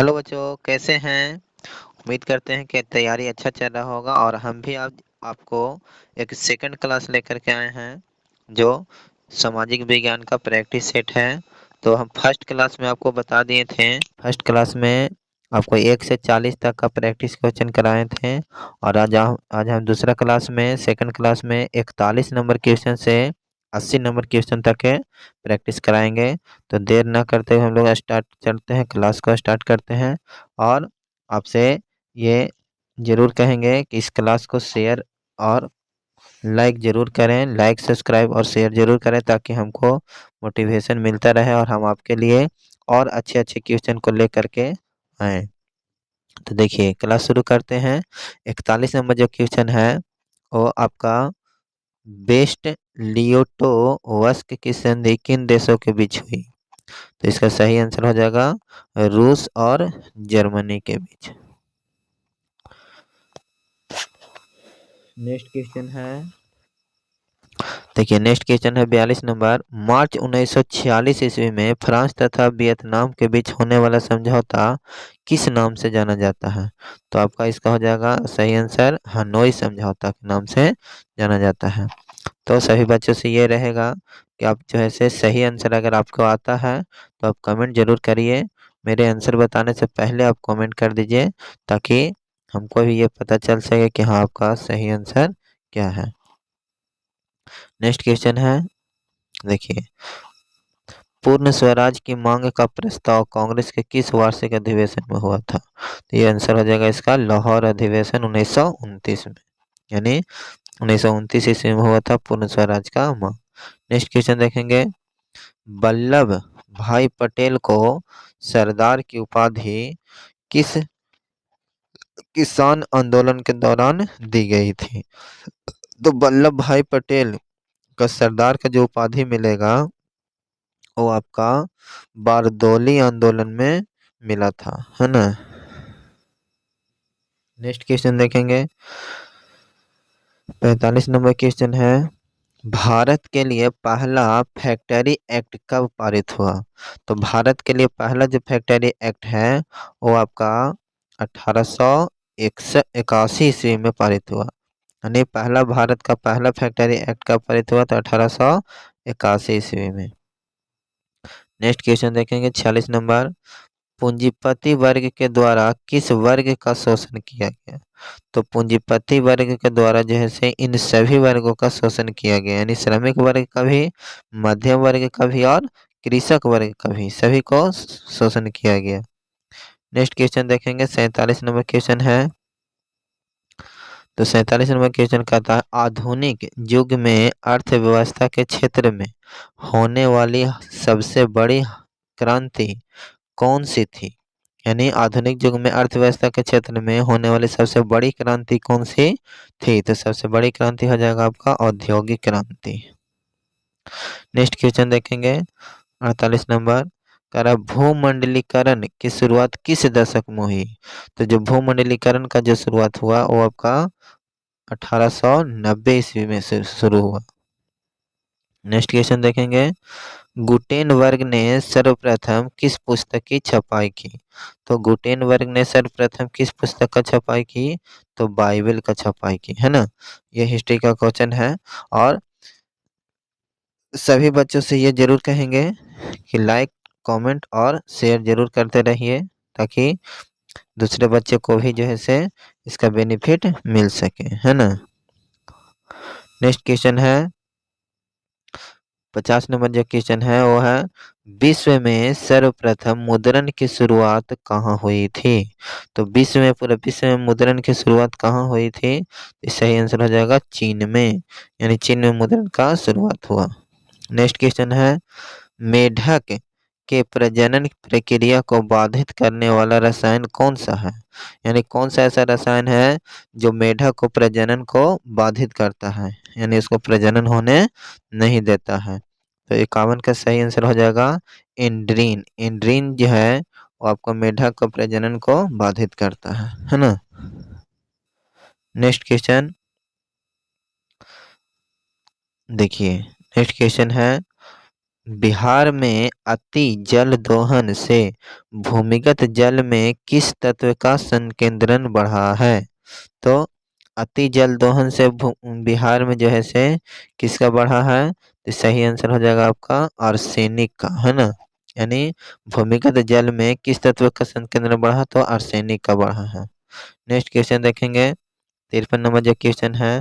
Hello बच्चों, कैसे हैं? उम्मीद करते हैं कि तैयारी अच्छा चल रहा होगा और हम भी आज आपको एक सेकंड क्लास लेकर के आए हैं जो सामाजिक विज्ञान का प्रैक्टिस सेट है। तो हम फर्स्ट क्लास में आपको बता दिए थे, फर्स्ट क्लास में आपको 1 से 40 तक का प्रैक्टिस क्वेश्चन कराए थे और आज हम दूसरा क्लास में सेकंड क्लास में 41 नंबर क्वेश्चन से 80 नंबर क्वेश्चन तक के प्रैक्टिस कराएंगे। तो देर ना करते हुए हम लोग स्टार्ट करते हैं, क्लास को स्टार्ट करते हैं। और आपसे ये ज़रूर कहेंगे कि इस क्लास को शेयर और लाइक ज़रूर करें, लाइक सब्सक्राइब और शेयर ज़रूर करें ताकि हमको मोटिवेशन मिलता रहे और हम आपके लिए और अच्छे अच्छे क्वेश्चन को लेकर के आएँ। तो देखिए क्लास शुरू करते हैं। 41 नंबर जो क्वेश्चन है वो आपका बेस्ट लियोटो वस्क की संधि किन देशों के बीच हुई? तो इसका सही आंसर हो जाएगा रूस और जर्मनी के बीच। नेक्स्ट क्वेश्चन है, देखिए नेक्स्ट क्वेश्चन है 42 नंबर। मार्च 1946 ईस्वी में फ्रांस तथा वियतनाम के बीच होने वाला समझौता किस नाम से जाना जाता है? तो आपका इसका हो जाएगा सही आंसर हनोई समझौता के नाम से जाना जाता है। तो सभी बच्चों से ये रहेगा कि आप जो है से सही आंसर अगर आपको आता है तो आप कमेंट जरूर करिए। मेरे आंसर बताने से पहले आप कमेंट कर दीजिए ताकि हमको भी ये पता चल सके कि हाँ आपका सही आंसर क्या है। नेक्स्ट क्वेश्चन है, देखिए पूर्ण स्वराज की मांग का प्रस्ताव कांग्रेस के किस वार्षिक अधिवेशन में हुआ था? तो ये आंसर हो जाएगा इसका लाहौर अधिवेशन 1929 में, यानी 1929 ईस्वी में हुआ था पूर्ण स्वराज का मांग। नेक्स्ट क्वेश्चन देखेंगे, वल्लभ भाई पटेल को सरदार की उपाधि किस किसान आंदोलन के दौरान दी गई थी? तो वल्लभ भाई पटेल का सरदार का जो उपाधि मिलेगा वो आपका बारदौली आंदोलन में मिला था, है ना। नेक्स्ट क्वेश्चन देखेंगे, 45 नंबर क्वेश्चन है, भारत के लिए पहला फैक्टरी एक्ट कब पारित हुआ? तो भारत के लिए पहला जो फैक्टरी एक्ट है वो आपका 1881 ईस्वी में पारित हुआ, यानी पहला भारत का पहला फैक्टरी एक्ट कब पारित हुआ? तो 1881 ईस्वी में। नेक्स्ट क्वेश्चन देखेंगे 46 नंबर, पूंजीपति वर्ग के द्वारा किस वर्ग का शोषण किया गया? तो पूंजीपति वर्ग के द्वारा जो है से इन सभी वर्गों का शोषण किया गया, यानी श्रमिक वर्ग का भी, मध्यम वर्ग का भी और कृषक वर्ग का भी, सभी को शोषण किया गया। नेक्स्ट क्वेश्चन देखेंगे 47 नंबर क्वेश्चन है। तो 47 नंबर क्वेश्चन कहता है, आधुनिक युग में अर्थव्यवस्था के क्षेत्र में होने वाली सबसे बड़ी क्रांति कौन सी थी? यानी आधुनिक युग में अर्थव्यवस्था के क्षेत्र में होने वाली सबसे बड़ी क्रांति कौन सी थी? तो सबसे बड़ी क्रांति हो जाएगा आपका औद्योगिक क्रांति। नेक्स्ट क्वेश्चन देखेंगे 48 नंबर, कह रहा भूमंडलीकरण की शुरुआत किस दशक में हुई? तो जो भूमंडलीकरण का जो शुरुआत हुआ वो आपका 1890 ईस्वी में से शुरू हुआ। नेक्स्ट क्वेश्चन देखेंगे, गुटेनबर्ग ने सर्वप्रथम किस पुस्तक की छपाई की? तो गुटेनबर्ग ने सर्वप्रथम किस पुस्तक का छपाई की? तो बाइबल का छपाई की, है ना। ये हिस्ट्री का क्वेश्चन है और सभी बच्चों से ये जरूर कहेंगे कि लाइक कमेंट और शेयर जरूर करते रहिए ताकि दूसरे बच्चे को भी जो है से इसका बेनिफिट मिल सके, है ना। नेक्स्ट क्वेश्चन है 50 नंबर जो क्वेश्चन है वो है, विश्व में सर्वप्रथम मुद्रण की शुरुआत कहाँ हुई थी? तो पूरे विश्व में मुद्रण की शुरुआत कहाँ हुई थी? तो सही आंसर हो जाएगा चीन में, यानी चीन में मुद्रण का शुरुआत हुआ। नेक्स्ट क्वेश्चन है, मेढक के प्रजनन प्रक्रिया को बाधित करने वाला रसायन कौन सा है? यानी कौन सा ऐसा रसायन है जो मेढक को प्रजनन को बाधित करता है, यानी उसको प्रजनन होने नहीं देता है? तो 51 का सही आंसर हो जाएगा एंड्रीन। एंड्रीन जो है वो आपको मेढक को प्रजनन को बाधित करता है ना। नेक्स्ट क्वेश्चन देखिए, नेक्स्ट क्वेश्चन है बिहार में अति जल दोहन से भूमिगत जल में किस तत्व का संकेंद्रण बढ़ा है? तो अति जल दोहन से बिहार में जो है से किसका बढ़ा है? तो सही आंसर हो जाएगा आपका आर्सेनिक का, है ना। यानी भूमिगत जल में किस तत्व का संकेंद्रण बढ़ा? तो आर्सेनिक का बढ़ा है। नेक्स्ट क्वेश्चन देखेंगे, 53 नंबर जो क्वेश्चन है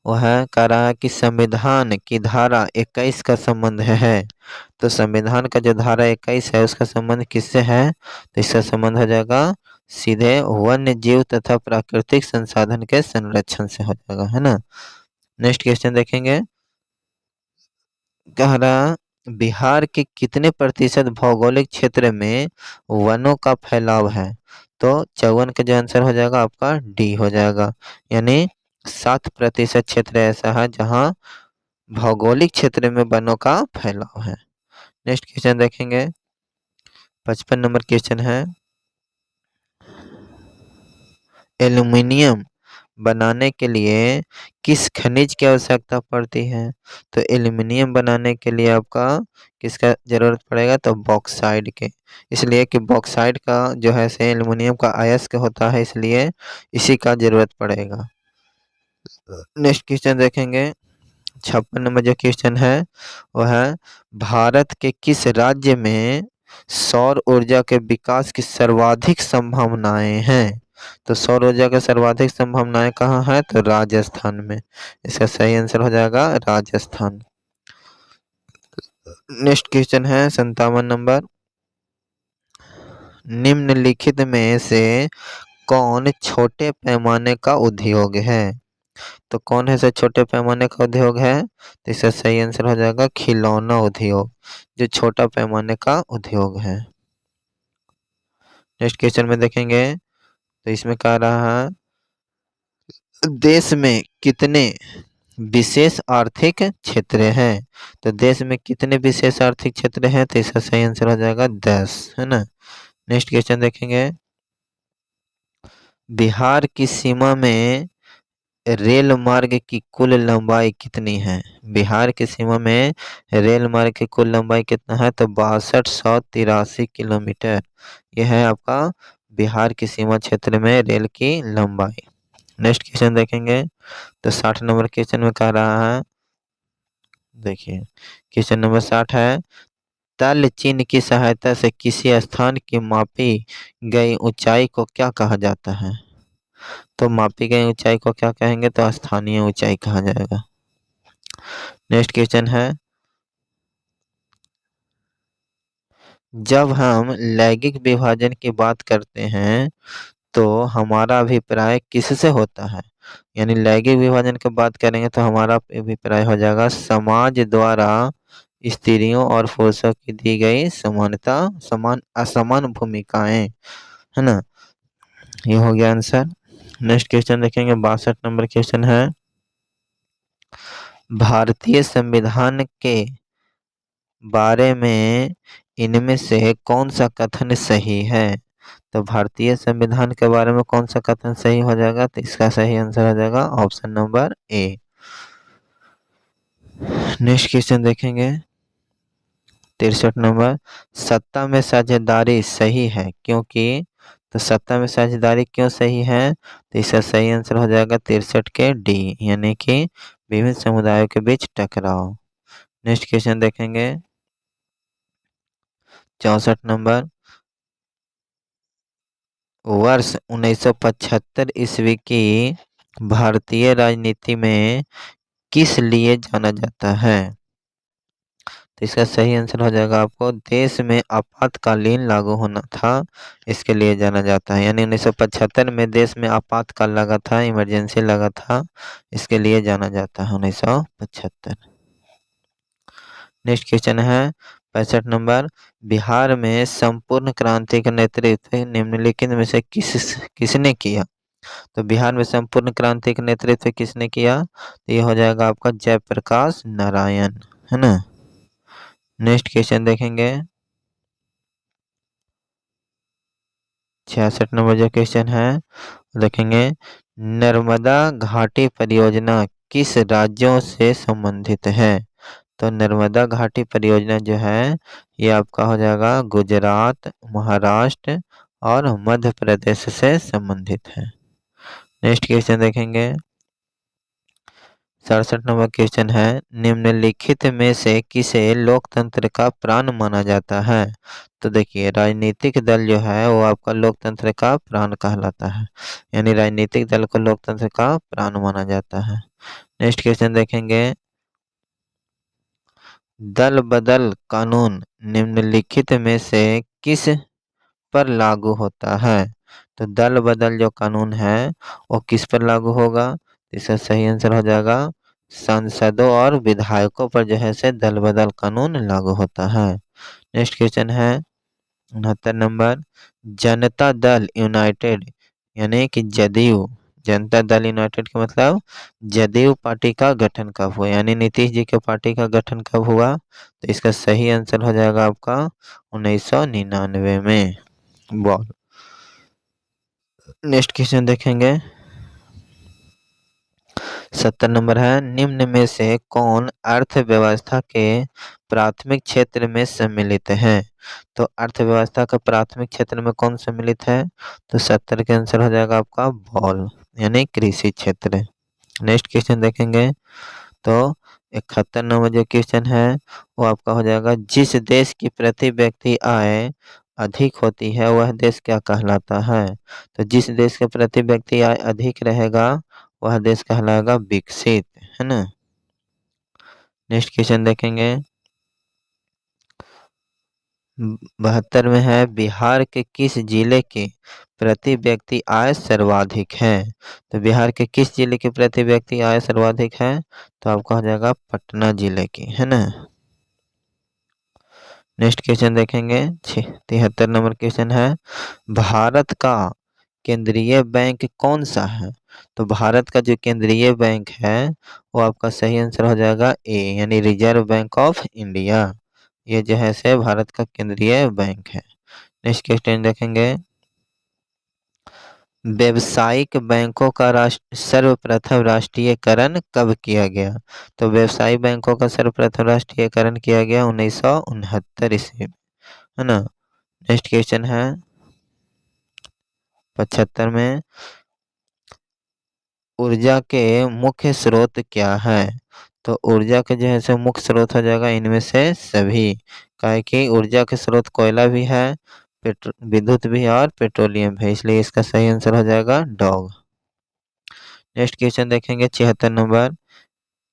वह कह रहा है कि संविधान की धारा 21 का संबंध है। तो संविधान का जो धारा 21 है उसका संबंध किससे है? तो इसका संबंध हो जाएगा सीधे वन्य जीव तथा प्राकृतिक संसाधन के संरक्षण से हो जाएगा, है ना। नेक्स्ट क्वेश्चन देखेंगे, कह रहा बिहार के कितने प्रतिशत भौगोलिक क्षेत्र में वनों का फैलाव है? तो 54 का जो आंसर हो जाएगा आपका डी हो जाएगा। यानी 7% क्षेत्र ऐसा है जहाँ भौगोलिक क्षेत्र में वनों का फैलाव है। नेक्स्ट क्वेश्चन देखेंगे, 55 नंबर क्वेश्चन है, एल्युमिनियम बनाने के लिए किस खनिज की आवश्यकता पड़ती है? तो एल्युमिनियम बनाने के लिए आपका किसका जरूरत पड़ेगा? तो बॉक्साइड के। इसलिए कि बॉक्साइड का जो है से एल्युमिनियम का अयस्क होता है, इसलिए इसी का जरूरत पड़ेगा। नेक्स्ट क्वेश्चन देखेंगे, 56 नंबर जो क्वेश्चन है वह है भारत के किस राज्य में सौर ऊर्जा के विकास की सर्वाधिक संभावनाएं हैं? तो सौर ऊर्जा की सर्वाधिक संभावनाएं कहाँ है? तो राजस्थान में। इसका सही आंसर हो जाएगा राजस्थान। नेक्स्ट क्वेश्चन है 57 नंबर, निम्नलिखित में से कौन छोटे पैमाने का उद्योग है? तो कौन है सर छोटे पैमाने का उद्योग है? तो इसका सही आंसर हो जाएगा खिलौना उद्योग, जो छोटा पैमाने का उद्योग है। नेक्स्ट क्वेश्चन में देखेंगे, तो इसमें कह रहा है देश में कितने विशेष आर्थिक क्षेत्र हैं? तो देश में कितने विशेष आर्थिक क्षेत्र हैं? तो इसका सही आंसर हो जाएगा 10, है ना। नेक्स्ट क्वेश्चन देखेंगे, बिहार की सीमा में रेल मार्ग की कुल लंबाई कितनी है? बिहार की सीमा में रेल मार्ग की कुल लंबाई कितना है? तो 6283 किलोमीटर। यह है आपका बिहार की सीमा क्षेत्र में रेल की लंबाई। नेक्स्ट क्वेश्चन देखेंगे, तो 60 नंबर क्वेश्चन में कह रहा है, देखिए क्वेश्चन नंबर 60 है, तल चिन्ह की सहायता से किसी स्थान की मापी गई ऊंचाई को क्या कहा जाता है? तो मापी गई ऊंचाई को क्या कहेंगे? तो स्थानीय ऊंचाई कहा जाएगा। नेक्स्ट क्वेश्चन है, जब हम लैंगिक विभाजन की बात करते हैं तो हमारा अभिप्राय किससे होता है? यानी लैंगिक विभाजन की बात करेंगे तो हमारा अभिप्राय हो जाएगा समाज द्वारा स्त्रियों और पुरुषों की दी गई समानता, असमान भूमिकाएं, है ना। ये हो गया आंसर। नेक्स्ट क्वेश्चन देखेंगे, 62 नंबर क्वेश्चन है, भारतीय संविधान के बारे में इनमें से कौन सा कथन सही है? तो भारतीय संविधान के बारे में कौन सा कथन सही हो जाएगा? तो इसका सही आंसर हो जाएगा option number A. Next question देखेंगे, 63 नंबर, सत्ता में साझेदारी सही है क्योंकि? तो सत्ता में साझेदारी क्यों सही है? तो इसका सही आंसर हो जाएगा 63 के डी, यानी कि विभिन्न समुदायों के बीच टकराव। नेक्स्ट क्वेश्चन देखेंगे, 64 नंबर, वर्ष 1975 ईस्वी की भारतीय राजनीति में किस लिए जाना जाता है? तो इसका सही आंसर हो जाएगा आपको देश में आपातकालीन लागू होना था, इसके लिए जाना जाता है। यानी 1975 में देश में आपातकाल लगा था, इमरजेंसी लगा था, इसके लिए जाना जाता है 1975। नेक्स्ट क्वेश्चन है 65 नंबर, बिहार में संपूर्ण क्रांति का नेतृत्व निम्नलिखित में से किसने किया? तो बिहार में संपूर्ण क्रांति का नेतृत्व किसने किया? तो ये हो जाएगा आपका जयप्रकाश नारायण, है ना। नेक्स्ट क्वेश्चन देखेंगे, 66 नंबर जो क्वेश्चन है देखेंगे, नर्मदा घाटी परियोजना किस राज्यों से संबंधित है? तो नर्मदा घाटी परियोजना जो है ये आपका हो जाएगा गुजरात, महाराष्ट्र और मध्य प्रदेश से संबंधित है। नेक्स्ट क्वेश्चन देखेंगे, 67 नंबर क्वेश्चन है, निम्नलिखित में से किसे लोकतंत्र का प्राण माना जाता है? तो देखिए, राजनीतिक दल जो है वो आपका लोकतंत्र का प्राण कहलाता है, यानी राजनीतिक दल को लोकतंत्र का प्राण माना जाता है। नेक्स्ट क्वेश्चन देखेंगे, दल बदल कानून निम्नलिखित में से किस पर लागू होता है? तो दल बदल जो कानून है वो किस पर लागू होगा? इसका सही आंसर हो जाएगा सांसदों और विधायकों पर जो है से दल बदल कानून लागू होता है। नेक्स्ट क्वेश्चन है 69 नंबर, जनता दल यूनाइटेड यानी कि जदयू, जनता दल यूनाइटेड का मतलब जदयू पार्टी का गठन कब हुआ, यानी नीतीश जी के पार्टी का गठन कब हुआ? तो इसका सही आंसर हो जाएगा आपका 1999 में। बॉल। नेक्स्ट क्वेश्चन देखेंगे, 70 नंबर है, निम्न में से कौन अर्थव्यवस्था के प्राथमिक क्षेत्र में सम्मिलित है? तो अर्थव्यवस्था का प्राथमिक क्षेत्र में कौन सम्मिलित है? तो 70 के आंसर हो जाएगा आपका बॉल, यानी कृषि क्षेत्र। नेक्स्ट क्वेश्चन देखेंगे, तो 71 नंबर जो क्वेश्चन है वो आपका हो जाएगा, जिस देश की प्रति व्यक्ति आय अधिक होती है वह देश क्या कहलाता है? तो जिस देश के प्रति व्यक्ति आय अधिक रहेगा वह देश कहलाएगा विकसित, है ना। नेक्स्ट क्वेश्चन देखेंगे, 72 में है, बिहार के किस जिले की प्रति व्यक्ति आय सर्वाधिक है? तो बिहार के किस जिले की प्रति व्यक्ति आय सर्वाधिक है? तो आपका हो जाएगा पटना जिले की, है ना। नेक्स्ट क्वेश्चन देखेंगे, 73 नंबर क्वेश्चन है, भारत का केंद्रीय बैंक कौन सा है? तो भारत का जो केंद्रीय बैंक है वो आपका सही आंसर हो जाएगा ए, यानी रिजर्व बैंक ऑफ इंडिया। ये जो है से भारत का केंद्रीय बैंक है। नेक्स्ट क्वेश्चन देखेंगे, व्यावसायिक बैंकों का सर्वप्रथम राष्ट्रीयकरण कब किया गया? तो व्यावसायिक बैंकों का सर्वप्रथम राष्ट्रीयकरण किया गया 1969 ईस्वी में, है ना। नेक्स्ट क्वेश्चन है 75 में, ऊर्जा के मुख्य स्रोत क्या है? तो ऊर्जा के जो है से मुख्य स्रोत हो जाएगा इनमें से सभी, काहे कि ऊर्जा के स्रोत कोयला भी है, विद्युत भी है और पेट्रोलियम भी है, इसलिए इसका सही आंसर हो जाएगा डॉग। नेक्स्ट क्वेश्चन देखेंगे 76 नंबर,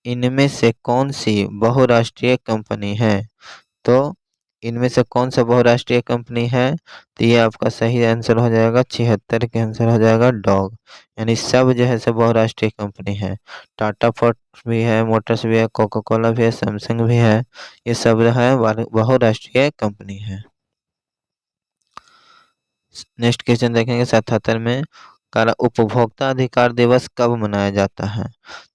इनमें से कौन सी बहुराष्ट्रीय कंपनी है? तो इनमें से कौन सा बहुराष्ट्रीय कंपनी है? तो ये आपका सही आंसर हो जाएगा 76 के आंसर हो जाएगा डॉग, यानी सब जो है सब बहुराष्ट्रीय कंपनी है। टाटा फोर्ट भी है, मोटर्स भी है, कोका कोला भी है, सैमसंग भी है, ये सब जो है बहुराष्ट्रीय कंपनी है। नेक्स्ट क्वेश्चन देखेंगे 77 में, उपभोक्ता अधिकार दिवस कब मनाया जाता है?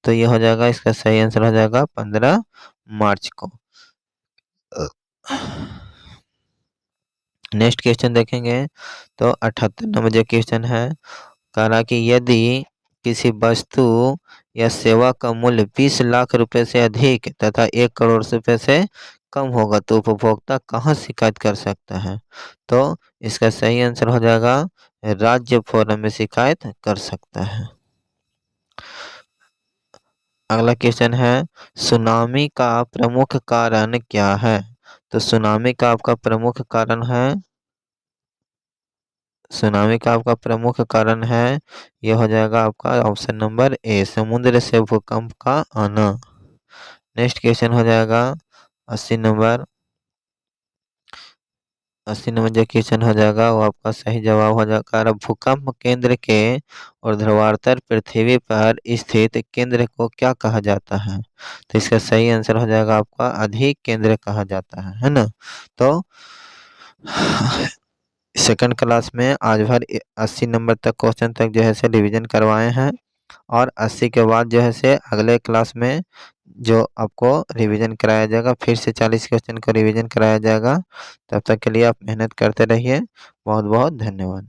तो ये हो जाएगा, इसका सही आंसर हो जाएगा 15 मार्च को। नेक्स्ट क्वेश्चन देखेंगे, तो 78 नंबर जो क्वेश्चन है, कहा कि यदि किसी वस्तु या सेवा का मूल्य 20 लाख रुपए से अधिक तथा 1 करोड़ रुपए से कम होगा तो उपभोक्ता कहाँ शिकायत कर सकता है? तो इसका सही आंसर हो जाएगा राज्य फोरम में शिकायत कर सकता है। अगला क्वेश्चन है, सुनामी का प्रमुख कारण क्या है? तो सुनामी का आपका प्रमुख कारण है, सुनामी का आपका प्रमुख कारण है, यह हो जाएगा आपका ऑप्शन नंबर ए, समुद्र से भूकंप का आना। नेक्स्ट क्वेश्चन हो जाएगा 80 नंबर, 80 नंबर जो क्वेश्चन हो जाएगा वो आपका सही जवाब हो जाएगा, भूकंप केंद्र के ऊर्ध्वाधर पृथ्वी पर स्थित केंद्र को क्या कहा जाता है? तो इसका सही आंसर हो जाएगा आपका अधिक केंद्र कहा जाता है ना। तो सेकंड क्लास में आज भर 80 नंबर तक क्वेश्चन तक जो है से रिवीजन करवाए हैं, और 80 के बाद जो है से अगले क्लास में जो आपको रिवीजन कराया जाएगा, फिर से 40 क्वेश्चन को रिवीजन कराया जाएगा। तब तक के लिए आप मेहनत करते रहिए। बहुत बहुत धन्यवाद।